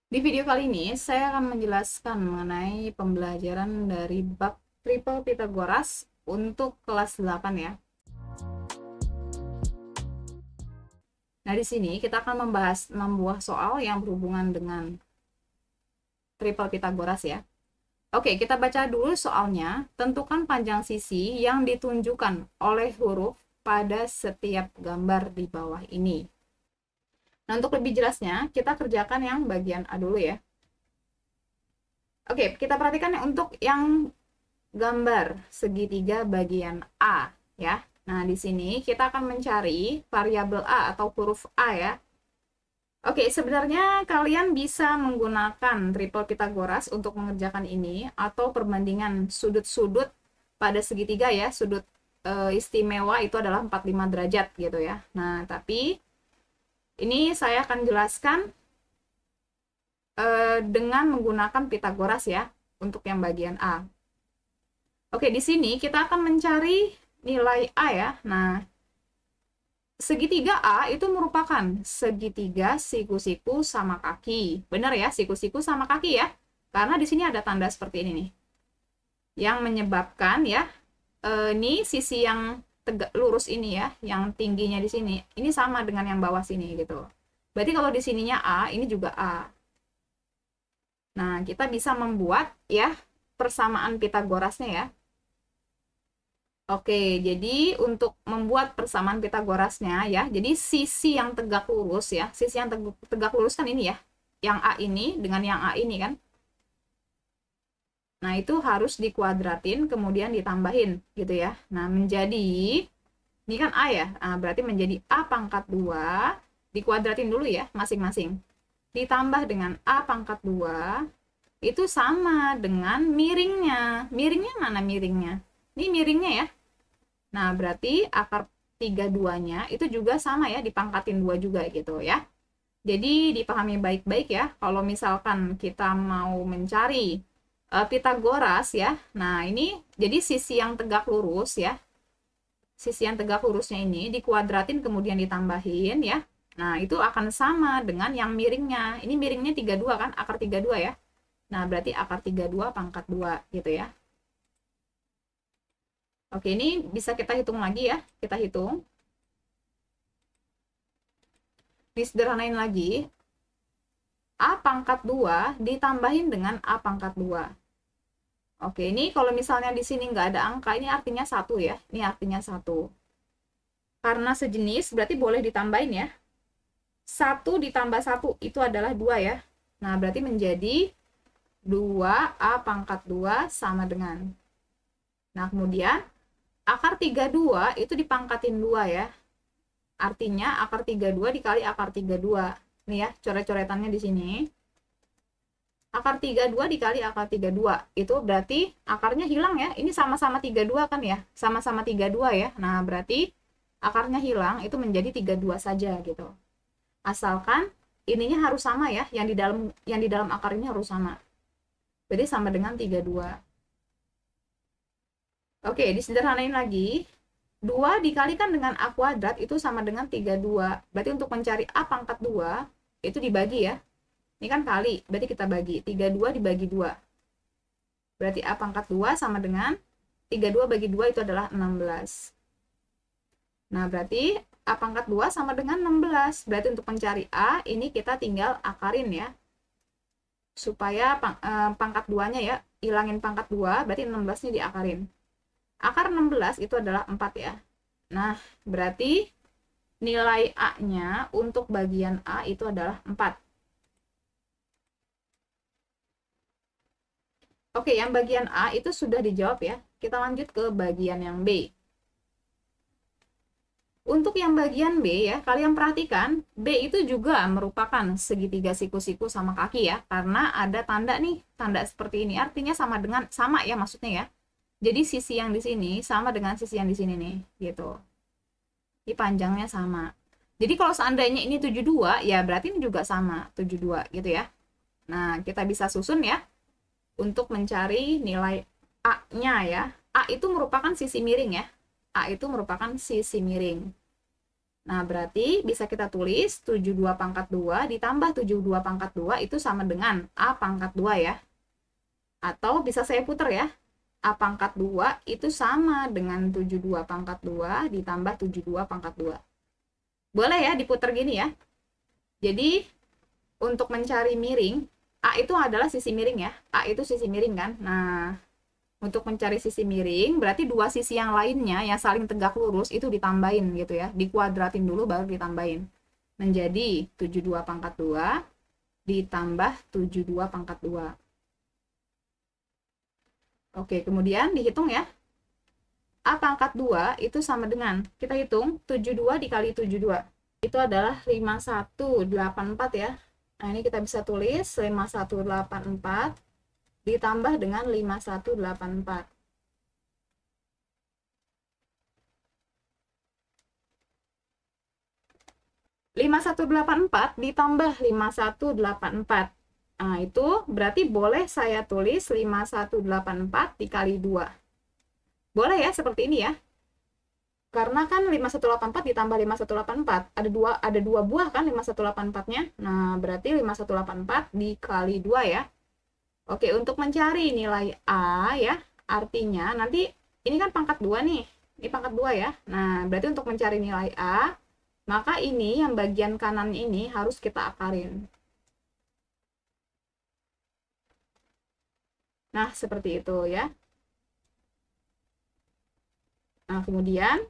Di video kali ini, saya akan menjelaskan mengenai pembelajaran dari bab triple Pythagoras untuk kelas 8 ya. Nah, di sini kita akan membahas 6 buah soal yang berhubungan dengan triple Pythagoras ya. Oke, kita baca dulu soalnya. Tentukan panjang sisi yang ditunjukkan oleh huruf pada setiap gambar di bawah ini. Nah, untuk lebih jelasnya, kita kerjakan yang bagian A dulu ya. Oke, kita perhatikan untuk yang gambar segitiga bagian A ya. Nah, di sini kita akan mencari variabel A atau huruf A ya. Oke, sebenarnya kalian bisa menggunakan triple Pythagoras untuk mengerjakan ini atau perbandingan sudut-sudut pada segitiga ya. Sudut istimewa itu adalah 45 derajat gitu ya. Nah, tapi ini saya akan jelaskan dengan menggunakan Pythagoras ya untuk yang bagian A. Oke, di sini kita akan mencari nilai A ya. Nah, segitiga A itu merupakan segitiga siku-siku sama kaki. Benar ya, siku-siku sama kaki ya. Karena di sini ada tanda seperti ini nih. Yang menyebabkan ya, ini sisi yang tegak lurus ini ya, yang tingginya di sini, ini sama dengan yang bawah sini gitu. Berarti kalau di sininya A, ini juga A. Nah, kita bisa membuat ya persamaan Pythagorasnya ya. Oke, jadi untuk membuat persamaan Pythagorasnya ya, jadi sisi yang tegak lurus ya, sisi yang tegak lurus kan ini ya, yang A ini dengan yang A ini kan. Nah, itu harus dikuadratin, kemudian ditambahin gitu ya. Nah, menjadi, ini kan A ya, nah, berarti menjadi A pangkat 2, dikuadratin dulu ya masing-masing. Ditambah dengan A pangkat 2, itu sama dengan miringnya. Miringnya mana miringnya? Ini miringnya ya. Nah, berarti akar 32-nya itu juga sama ya, dipangkatin 2 juga gitu ya. Jadi dipahami baik-baik ya, kalau misalkan kita mau mencari Pythagoras ya. Nah, ini jadi sisi yang tegak lurus ya. Sisi yang tegak lurusnya ini dikuadratin kemudian ditambahin ya. Nah, itu akan sama dengan yang miringnya. Ini miringnya 32 kan, akar 32 ya. Nah, berarti akar 32 pangkat 2 gitu ya. Oke, ini bisa kita hitung lagi ya. Kita hitung. Disederhanain lagi. A pangkat 2 ditambahin dengan A pangkat 2. Oke, ini kalau misalnya di sini nggak ada angka, ini artinya 1 ya. Ini artinya 1. Karena sejenis, berarti boleh ditambahin ya. 1 ditambah 1 itu adalah 2 ya. Nah, berarti menjadi 2A pangkat 2 sama dengan. Nah, kemudian akar 32 itu dipangkatin 2 ya. Artinya akar 32 dikali akar 32. Nih ya, coret-coretannya di sini. Akar 32 dikali akar 32. Itu berarti akarnya hilang ya. Ini sama-sama 32 kan ya. Sama-sama 32 ya. Nah, berarti akarnya hilang itu menjadi 32 saja gitu. Asalkan ininya harus sama ya. Yang di dalam akar ini harus sama. Berarti sama dengan 32. Oke, disederhanain lagi. 2 dikalikan dengan A kuadrat itu sama dengan 32. Berarti untuk mencari A pangkat 2, itu dibagi ya. Ini kan kali, berarti kita bagi. 32 dibagi 2. Berarti A pangkat 2 sama dengan 32 bagi 2 itu adalah 16. Nah, berarti A pangkat 2 sama dengan 16. Berarti untuk mencari A, ini kita tinggal akarin ya. Supaya pangkat 2-nya ya, hilangin pangkat 2, berarti 16-nya diakarin. Akar 16 itu adalah 4 ya. Nah, berarti nilai A-nya untuk bagian A itu adalah 4. Oke, yang bagian A itu sudah dijawab ya. Kita lanjut ke bagian yang B. Untuk yang bagian B ya, kalian perhatikan, B itu juga merupakan segitiga siku-siku sama kaki ya. Karena ada tanda nih, tanda seperti ini. Artinya sama ya maksudnya ya. Jadi sisi yang di sini sama dengan sisi yang di sini nih, gitu. Ini panjangnya sama. Jadi kalau seandainya ini 72, ya berarti ini juga sama, 72 gitu ya. Nah, kita bisa susun ya untuk mencari nilai A-nya ya. A itu merupakan sisi miring ya. A itu merupakan sisi miring. Nah, berarti bisa kita tulis 72 pangkat 2 ditambah 72 pangkat 2 itu sama dengan A pangkat 2 ya. Atau bisa saya putar ya. A pangkat 2 itu sama dengan 72 pangkat 2 ditambah 72 pangkat 2. Boleh ya diputar gini ya. Jadi, untuk mencari miring, A itu adalah sisi miring ya. A itu sisi miring kan. Nah, untuk mencari sisi miring, berarti dua sisi yang lainnya yang saling tegak lurus itu ditambahin gitu ya. Dikuadratin dulu baru ditambahin. Menjadi 72 pangkat 2 ditambah 72 pangkat 2. Oke, kemudian dihitung ya. A pangkat 2 itu sama dengan, kita hitung 72 dikali 72. Itu adalah 5184 ya. Nah, ini kita bisa tulis 5184 ditambah dengan 5184. 5184 ditambah 5184. Nah, itu berarti boleh saya tulis 5184 dikali 2. Boleh ya, seperti ini ya. Karena kan 5184 ditambah 5184, ada dua buah kan 5184-nya. Nah, berarti 5184 dikali 2 ya. Oke, untuk mencari nilai A ya, artinya nanti ini kan pangkat 2 nih. Ini pangkat 2 ya. Nah, berarti untuk mencari nilai A, maka ini yang bagian kanan ini harus kita akarin. Nah, seperti itu ya. Nah, kemudian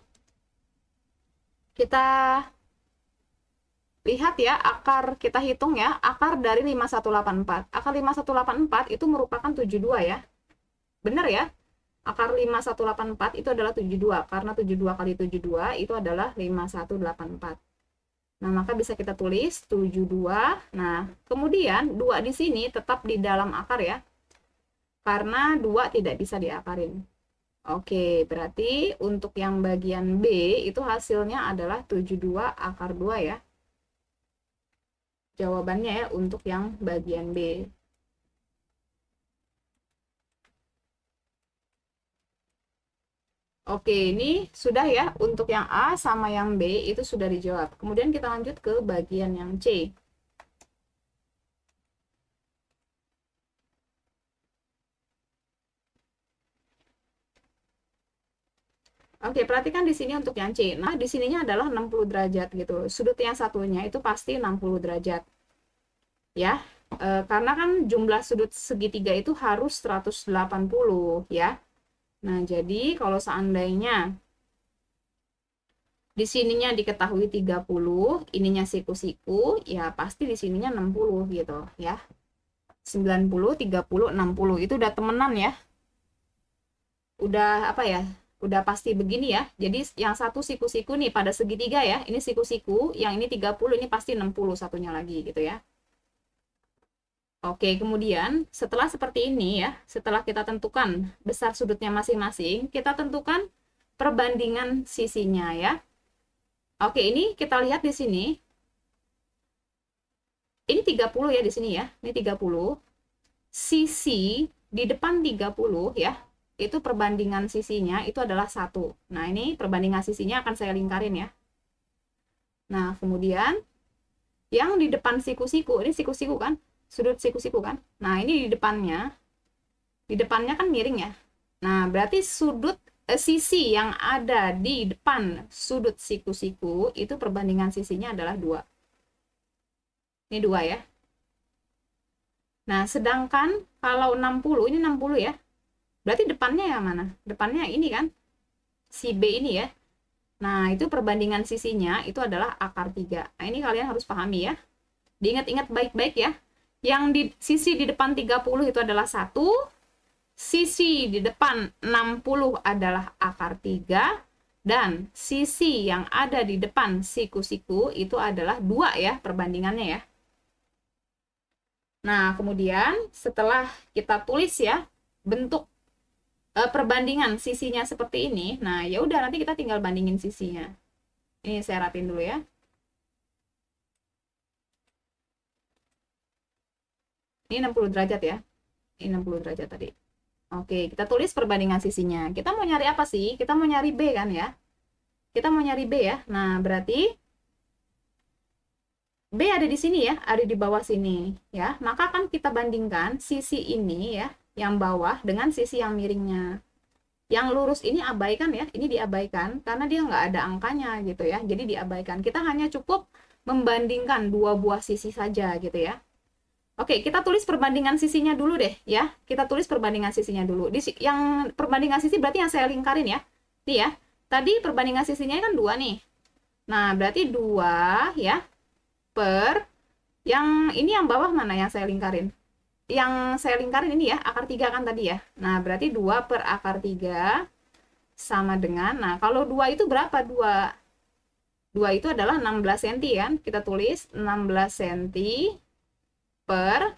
kita lihat ya, akar kita hitung ya, akar dari 5184. Akar 5184 itu merupakan 72 ya. Benar ya? Akar 5184 itu adalah 72, karena 72 kali 72 itu adalah 5184. Nah, maka bisa kita tulis 72. Nah, kemudian 2 di sini tetap di dalam akar ya. Karena 2 tidak bisa diakarin. Oke, berarti untuk yang bagian B itu hasilnya adalah 72 akar 2 ya. Jawabannya ya untuk yang bagian B. Oke, ini sudah ya untuk yang A sama yang B itu sudah dijawab. Kemudian kita lanjut ke bagian yang C. Oke, perhatikan di sini untuk yang C. Nah, di sininya adalah 60 derajat gitu. Sudut yang satunya itu pasti 60 derajat. Ya, karena kan jumlah sudut segitiga itu harus 180 ya. Nah, jadi kalau seandainya di sininya diketahui 30, ininya siku-siku, ya pasti di sininya 60 gitu ya. 90, 30, 60 itu udah temenan ya. Udah apa ya? Udah pasti begini ya. Jadi yang satu siku-siku nih pada segitiga ya. Ini siku-siku, yang ini 30, ini pasti 60 satunya lagi gitu ya. Oke, kemudian setelah seperti ini ya, setelah kita tentukan besar sudutnya masing-masing, kita tentukan perbandingan sisinya ya. Oke, ini kita lihat di sini. Ini 30 ya di sini ya. Ini 30. Sisi di depan 30 ya. Itu perbandingan sisinya itu adalah 1. Nah, ini perbandingan sisinya akan saya lingkarin ya. Nah, kemudian yang di depan siku-siku, ini siku-siku kan? Sudut siku-siku kan? Nah, ini di depannya kan miring ya. Nah, berarti sisi yang ada di depan sudut siku-siku itu perbandingan sisinya adalah 2. Ini 2 ya. Nah, sedangkan kalau 60, ini 60 ya. Berarti depannya yang mana? Depannya ini kan? Si B ini ya. Nah, itu perbandingan sisinya itu adalah akar 3. Nah, ini kalian harus pahami ya. Diingat-ingat baik-baik ya. Yang di sisi di depan 30 itu adalah 1. Sisi di depan 60 adalah akar 3. Dan sisi yang ada di depan siku-siku itu adalah 2 ya perbandingannya ya. Nah, kemudian setelah kita tulis ya bentuk perbandingan sisinya seperti ini, nah ya udah nanti kita tinggal bandingin sisinya. Ini saya rapin dulu ya. Ini 60 derajat ya. Ini 60 derajat tadi. Oke, kita tulis perbandingan sisinya. Kita mau nyari apa sih? Kita mau nyari B kan ya. Kita mau nyari B ya. Nah, berarti B ada di sini ya, ada di bawah sini ya. Maka kan kita bandingkan sisi ini ya, yang bawah dengan sisi yang miringnya. Yang lurus ini abaikan ya, ini diabaikan karena dia nggak ada angkanya gitu ya. Jadi diabaikan. Kita hanya cukup membandingkan dua buah sisi saja gitu ya. Oke, kita tulis perbandingan sisinya dulu deh ya. Kita tulis perbandingan sisinya dulu. Yang perbandingan sisi berarti yang saya lingkarin ya. Nih ya. Tadi perbandingan sisinya kan 2 nih. Nah, berarti 2 ya per yang ini yang bawah mana yang saya lingkarin? Yang saya lingkarin ini ya, akar 3 kan tadi ya. Nah, berarti 2 per akar 3 sama dengan, nah kalau 2 itu berapa? 2 itu adalah 16 cm kan? Kita tulis 16 cm per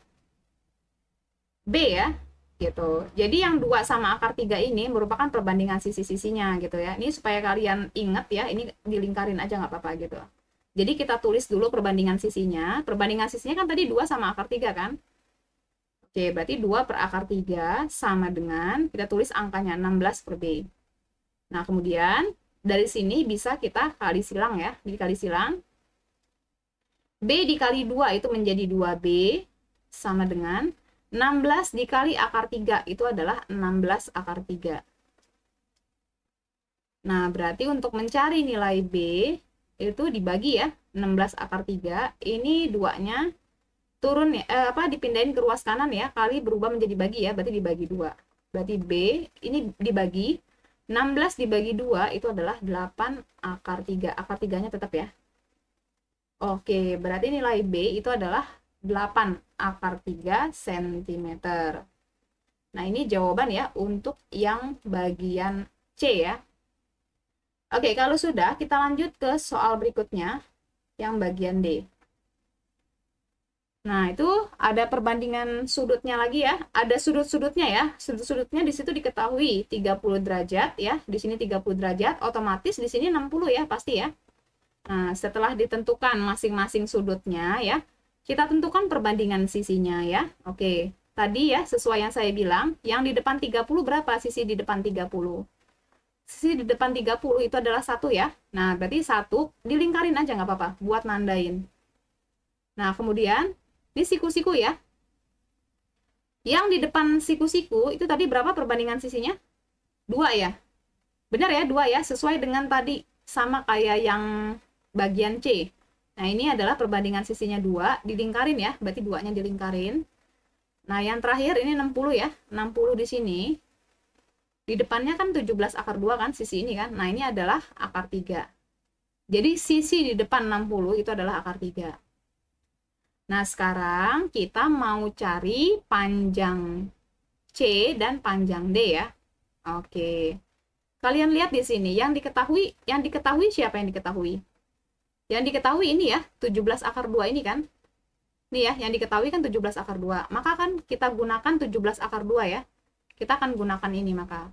B ya, gitu. Jadi yang 2 sama akar 3 ini merupakan perbandingan sisi-sisinya gitu ya. Ini supaya kalian ingat ya, ini dilingkarin aja nggak apa-apa gitu. Jadi kita tulis dulu perbandingan sisinya. Perbandingan sisinya kan tadi 2 sama akar 3 kan? Oke, berarti 2 per akar 3 sama dengan, kita tulis angkanya 16 per B. Nah, kemudian dari sini bisa kita kali silang ya. Jadi kali silang. B dikali 2 itu menjadi 2B sama dengan 16 dikali akar 3 itu adalah 16 akar 3. Nah, berarti untuk mencari nilai B itu dibagi ya, 16 akar 3, ini 2-nya turun ya, dipindahin ke ruas kanan ya, kali berubah menjadi bagi ya, berarti dibagi 2. Berarti B ini dibagi, 16 dibagi 2 itu adalah 8 akar 3. Akar 3-nya tetap ya. Oke, berarti nilai B itu adalah 8 akar 3 cm. Nah, ini jawaban ya untuk yang bagian C ya. Oke, kalau sudah, kita lanjut ke soal berikutnya, yang bagian D. Nah, itu ada perbandingan sudutnya lagi ya. Ada sudut-sudutnya ya. Sudut-sudutnya di situ diketahui 30 derajat ya. Di sini 30 derajat, otomatis di sini 60 ya, pasti ya. Nah, setelah ditentukan masing-masing sudutnya ya, kita tentukan perbandingan sisinya ya. Oke, tadi ya sesuai yang saya bilang, yang di depan 30 berapa sisi di depan 30? Sisi di depan 30 itu adalah 1 ya. Nah, berarti 1 dilingkarin aja nggak apa-apa, buat nandain. Nah, kemudian ini siku-siku ya. Yang di depan siku-siku itu tadi berapa perbandingan sisinya? 2 ya. Benar ya, 2 ya, sesuai dengan tadi sama kayak yang bagian C. Nah, ini adalah perbandingan sisinya 2, dilingkarin ya, berarti 2-nya dilingkarin. Nah, yang terakhir ini 60 ya, 60 di sini. Di depannya kan 17 akar 2 kan, sisi ini kan. Nah, ini adalah akar 3. Jadi, sisi di depan 60 itu adalah akar 3. Nah, sekarang kita mau cari panjang C dan panjang D ya. Oke. Kalian lihat di sini, yang diketahui siapa yang diketahui? Yang diketahui ini ya, 17 akar 2 ini kan. Nih ya, yang diketahui kan 17 akar 2. Maka kan kita gunakan 17 akar 2 ya. Kita akan gunakan ini maka.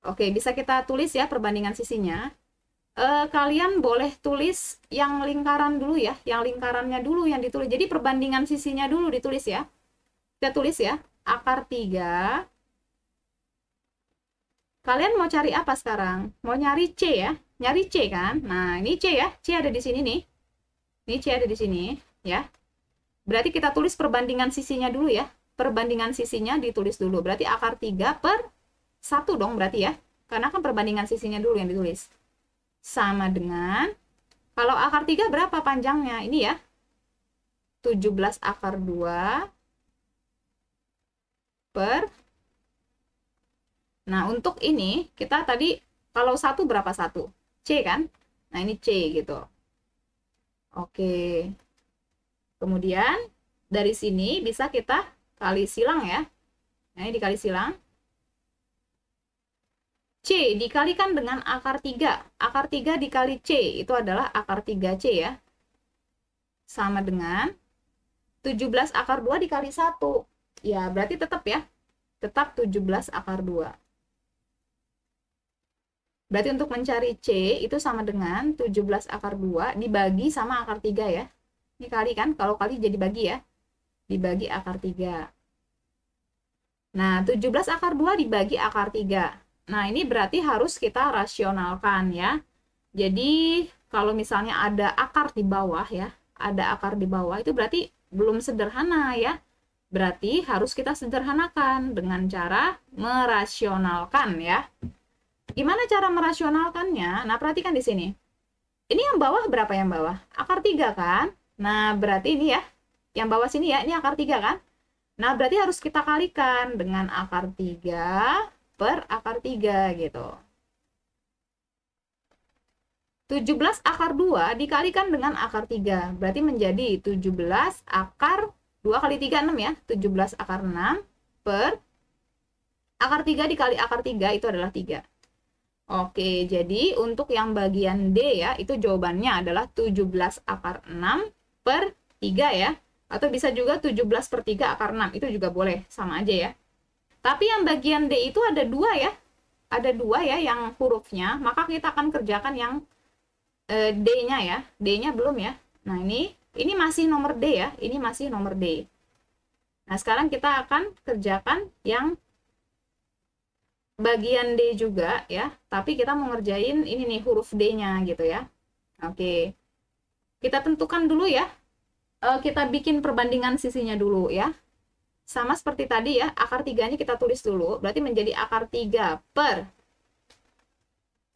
Oke, bisa kita tulis ya perbandingan sisinya. Kalian boleh tulis yang lingkaran dulu ya. Yang lingkarannya dulu yang ditulis. Jadi perbandingan sisinya dulu ditulis ya. Kita tulis ya, akar 3. Kalian mau cari apa sekarang? Mau nyari C ya? Nyari C kan? Nah, ini C ya. C ada di sini nih. Ini C ada di sini ya. Berarti kita tulis perbandingan sisinya dulu ya. Perbandingan sisinya ditulis dulu. Berarti akar 3 per 1 dong berarti ya. Karena kan perbandingan sisinya dulu yang ditulis. Sama dengan, kalau akar 3 berapa panjangnya? Ini ya. 17 akar 2 per. Nah, untuk ini, kita tadi, kalau 1 berapa 1? C kan? Nah, ini C gitu. Oke. Kemudian, dari sini bisa kita kali silang ya. Nah, ini dikali silang. C dikalikan dengan akar 3. Akar 3 dikali C, itu adalah akar 3C ya. Sama dengan 17 akar 2 dikali 1. Ya, berarti tetap ya. Tetap 17 akar 2. Berarti untuk mencari C itu sama dengan 17 akar 2 dibagi sama akar 3 ya. Ini kali kan, kalau kali jadi bagi ya. Dibagi akar 3. Nah, 17 akar 2 dibagi akar 3. Nah, ini berarti harus kita rasionalkan ya. Jadi, kalau misalnya ada akar di bawah ya, ada akar di bawah, itu berarti belum sederhana ya. Berarti harus kita sederhanakan dengan cara merasionalkan ya. Gimana cara merasionalkannya? Nah, perhatikan di sini. Ini yang bawah berapa yang bawah? Akar 3 kan? Nah, berarti ini ya. Yang bawah sini ya, ini akar 3 kan? Nah, berarti harus kita kalikan dengan akar 3 per akar 3 gitu. 17 akar 2 dikalikan dengan akar 3. Berarti menjadi 17 akar 2 kali 3, 6 ya. 17 akar 6 per akar 3 dikali akar 3 itu adalah 3. Oke, jadi untuk yang bagian D ya, itu jawabannya adalah 17 akar 6 per 3 ya. Atau bisa juga 17 per 3 akar 6. Itu juga boleh, sama aja ya. Tapi yang bagian D itu ada 2 ya. Ada 2 ya yang hurufnya. Maka kita akan kerjakan yang D-nya ya. D-nya belum ya. Nah ini masih nomor D ya. Ini masih nomor D. Nah sekarang kita akan kerjakan yang bagian D juga ya. Tapi kita mau ngerjain ini nih huruf D-nya gitu ya. Oke. Kita tentukan dulu ya. Kita bikin perbandingan sisinya dulu ya. Sama seperti tadi ya, akar 3-nya kita tulis dulu, berarti menjadi akar 3 per.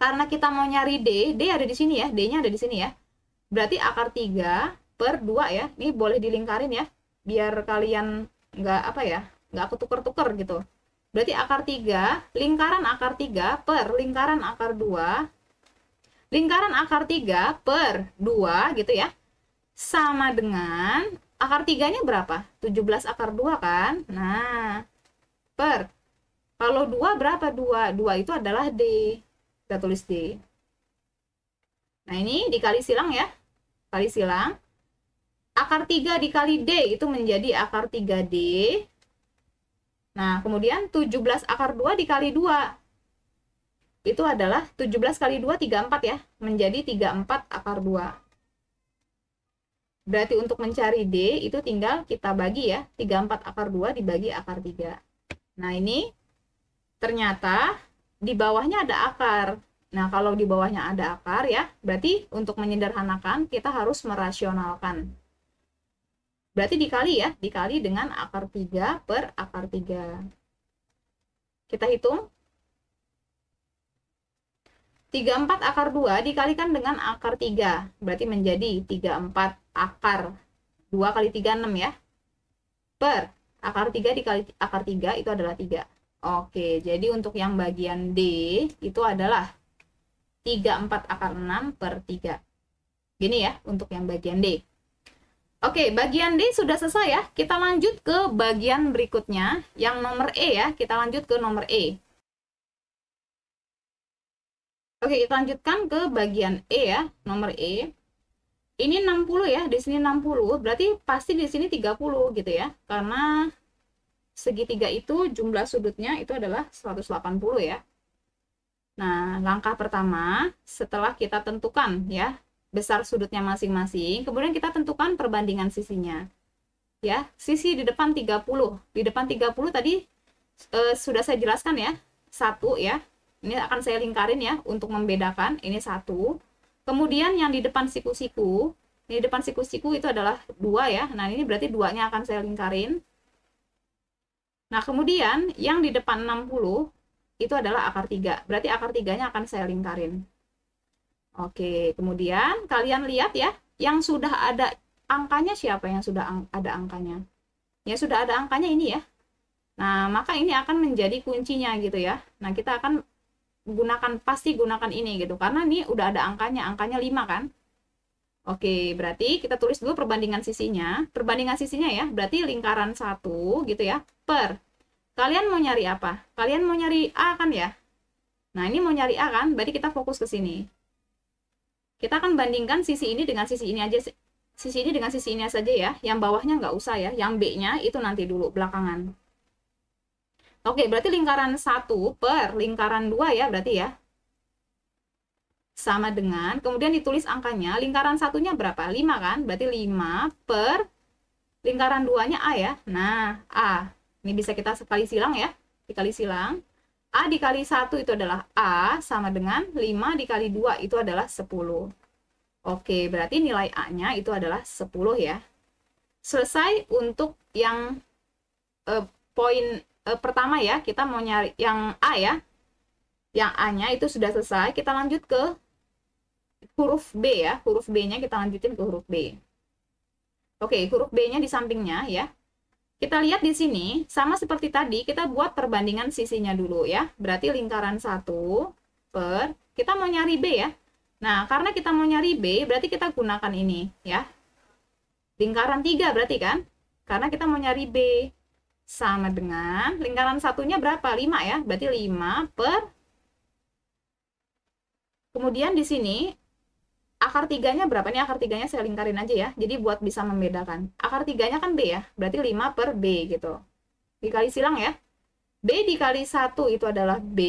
Karena kita mau nyari D, D ada di sini ya, D-nya ada di sini ya. Berarti akar 3 per 2 ya, ini boleh dilingkarin ya, biar kalian nggak apa ya, nggak ketuker-tuker gitu. Berarti akar 3, lingkaran akar 3 per lingkaran akar 2, lingkaran akar 3 per 2 gitu ya. Sama dengan akar 3-nya berapa? 17 akar 2 kan? Nah, per. Kalau 2 berapa? 2. 2 itu adalah D. Kita tulis D. Nah, ini dikali silang ya. Kali silang. Akar 3 dikali D itu menjadi akar 3D. Nah, kemudian 17 akar 2 dikali 2. Itu adalah 17 kali 2, 34 ya. Menjadi 34 akar 2. Berarti untuk mencari D itu tinggal kita bagi ya. 34 akar 2 dibagi akar 3. Nah ini ternyata di bawahnya ada akar. Nah kalau di bawahnya ada akar ya, berarti untuk menyederhanakan kita harus merasionalkan. Berarti dikali ya, dikali dengan akar 3 per akar 3. Kita hitung. 34 akar 2 dikalikan dengan akar 3. Berarti menjadi 34 akar 2 kali 3, 6 ya. Per akar 3 dikali akar 3 itu adalah 3. Oke, jadi untuk yang bagian D itu adalah 34 akar 6 per 3. Gini ya untuk yang bagian D. Oke, bagian D sudah selesai ya. Kita lanjut ke bagian berikutnya. Yang nomor E ya. Kita lanjut ke nomor E. Oke, kita lanjutkan ke bagian E ya, nomor E. Ini 60 ya, di sini 60, berarti pasti di sini 30 gitu ya. Karena segitiga itu jumlah sudutnya itu adalah 180 ya. Nah, langkah pertama setelah kita tentukan ya, besar sudutnya masing-masing, kemudian kita tentukan perbandingan sisinya. Ya, sisi di depan 30. Di depan 30 tadi sudah saya jelaskan ya, 1 ya. Ini akan saya lingkarin ya untuk membedakan. Ini 1. Kemudian yang di depan siku-siku, ini di depan siku-siku itu adalah 2 ya. Nah ini berarti 2-nya akan saya lingkarin. Nah kemudian yang di depan 60 itu adalah akar 3. Berarti akar 3-nya akan saya lingkarin. Oke, kemudian kalian lihat ya, yang sudah ada angkanya siapa yang sudah ada angkanya? Ya sudah ada angkanya ini ya. Nah maka ini akan menjadi kuncinya gitu ya. Nah kita akan pasti gunakan ini gitu karena ini udah ada angkanya 5 kan. Oke, berarti kita tulis dulu perbandingan sisinya ya, berarti lingkaran 1 gitu ya, per kalian mau nyari apa? Kalian mau nyari A kan ya. Nah ini mau nyari A kan, berarti kita fokus ke sini. Kita akan bandingkan sisi ini dengan sisi ini aja, sisi ini dengan sisi ini saja ya, yang bawahnya nggak usah ya, yang B nya itu nanti dulu belakangan. Oke, berarti lingkaran 1 per lingkaran 2 ya, berarti ya. Sama dengan, kemudian ditulis angkanya, lingkaran satunya berapa? 5 kan? Berarti 5 per lingkaran 2-nya A ya. Nah, A. Ini bisa kita sekali silang ya. Dikali silang. A dikali 1 itu adalah A, sama dengan 5 dikali 2 itu adalah 10. Oke, berarti nilai A-nya itu adalah 10 ya. Selesai untuk yang poin pertama ya, kita mau nyari yang A ya. Yang A-nya itu sudah selesai, kita lanjut ke huruf B ya. Huruf B-nya kita lanjutin ke huruf B. Oke, huruf B-nya di sampingnya ya. Kita lihat di sini, sama seperti tadi, kita buat perbandingan sisinya dulu ya. Berarti lingkaran 1 per, kita mau nyari B ya. Nah, karena kita mau nyari B, berarti kita gunakan ini ya. Lingkaran 3 berarti kan? Karena kita mau nyari B. Sama dengan, lingkaran satunya berapa? 5 ya. Berarti 5 per, kemudian di sini, akar 3-nya berapa? Ini akar 3-nya saya lingkarin aja ya. Jadi buat bisa membedakan. Akar 3-nya kan B ya. Berarti 5 per B gitu. Dikali silang ya. B dikali 1 itu adalah B.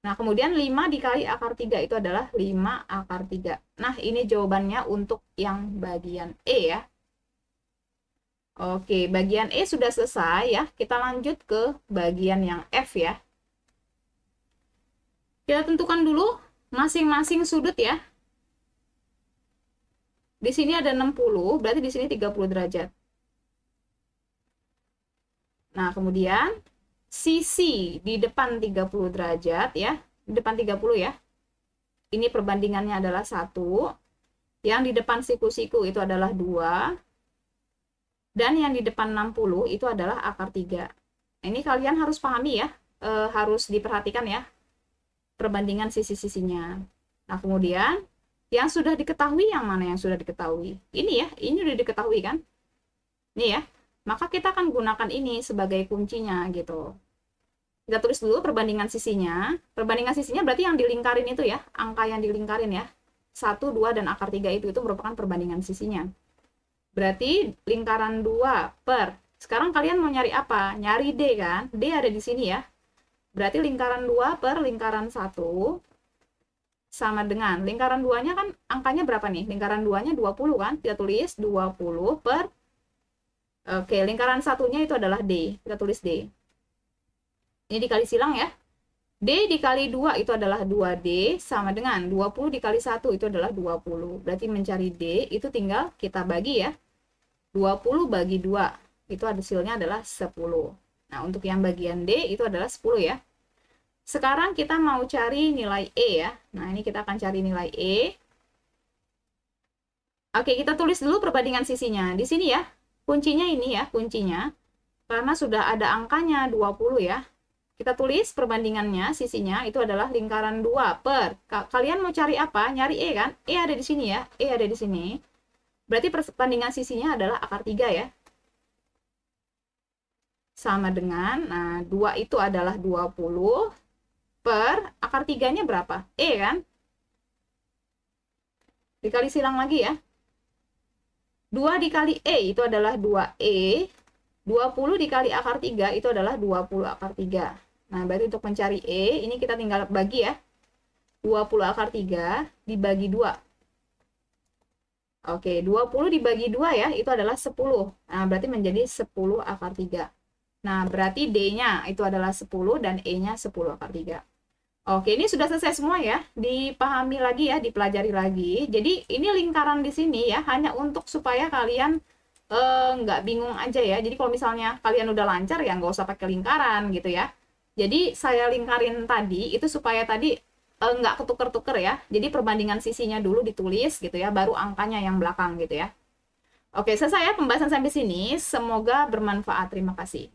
Nah, kemudian 5 dikali akar 3 itu adalah 5 akar 3. Nah, ini jawabannya untuk yang bagian E ya. Oke, bagian E sudah selesai ya. Kita lanjut ke bagian yang F ya. Kita tentukan dulu masing-masing sudut ya. Di sini ada 60, berarti di sini 30 derajat. Nah, kemudian sisi di depan 30 derajat ya. Di depan 30 ya. Ini perbandingannya adalah 1. Yang di depan siku-siku itu adalah 2. Dan yang di depan 60 itu adalah akar 3. Ini kalian harus pahami ya. Harus diperhatikan ya. Perbandingan sisi-sisinya. Nah, kemudian yang sudah diketahui, yang mana yang sudah diketahui? Ini ya, ini sudah diketahui kan? Ini ya. Maka kita akan gunakan ini sebagai kuncinya gitu. Kita tulis dulu perbandingan sisinya. Perbandingan sisinya berarti yang dilingkarin itu ya, angka yang dilingkarin ya. 1, 2, dan akar 3 itu merupakan perbandingan sisinya. Berarti lingkaran 2 per, sekarang kalian mau nyari apa? Nyari D kan? D ada di sini ya. Berarti lingkaran 2 per lingkaran 1 sama dengan, lingkaran 2-nya kan angkanya berapa nih? Lingkaran 2-nya 20 kan? Kita tulis 20 per, oke, lingkaran 1-nya itu adalah D. Kita tulis D. Ini dikali silang ya. D dikali 2 itu adalah 2D sama dengan 20 dikali 1 itu adalah 20. Berarti mencari D itu tinggal kita bagi ya. 20 bagi 2 itu hasilnya adalah 10. Nah, untuk yang bagian D itu adalah 10 ya. Sekarang kita mau cari nilai E ya. Nah, ini kita akan cari nilai E. Oke, kita tulis dulu perbandingan sisinya. Di sini ya, kuncinya ini ya, kuncinya. Karena sudah ada angkanya 20 ya. Kita tulis perbandingannya, sisinya, itu adalah lingkaran 2 per. Kalian mau cari apa? Nyari E kan? E ada di sini ya. E ada di sini. Berarti perbandingan sisinya adalah akar 3 ya. Sama dengan, nah 2 itu adalah 20 per, akar 3-nya berapa? E kan? Dikali silang lagi ya. 2 dikali E itu adalah 2E. 20 dikali akar 3 itu adalah 20 akar 3. Nah, berarti untuk mencari E, ini kita tinggal bagi ya. 20 akar 3 dibagi 2. Oke, 20 dibagi 2 ya, itu adalah 10. Nah, berarti menjadi 10 akar 3. Nah, berarti D-nya itu adalah 10 dan E-nya 10 akar 3. Oke, ini sudah selesai semua ya. Dipahami lagi ya, dipelajari lagi. Jadi, ini lingkaran di sini ya, hanya untuk supaya kalian nggak bingung aja ya. Jadi, kalau misalnya kalian udah lancar, ya nggak usah pakai lingkaran gitu ya. Jadi, saya lingkarin tadi, itu supaya tadi nggak ketuker-tuker ya. Jadi, perbandingan sisinya dulu ditulis gitu ya, baru angkanya yang belakang gitu ya. Oke, selesai ya pembahasan sampai sini. Semoga bermanfaat. Terima kasih.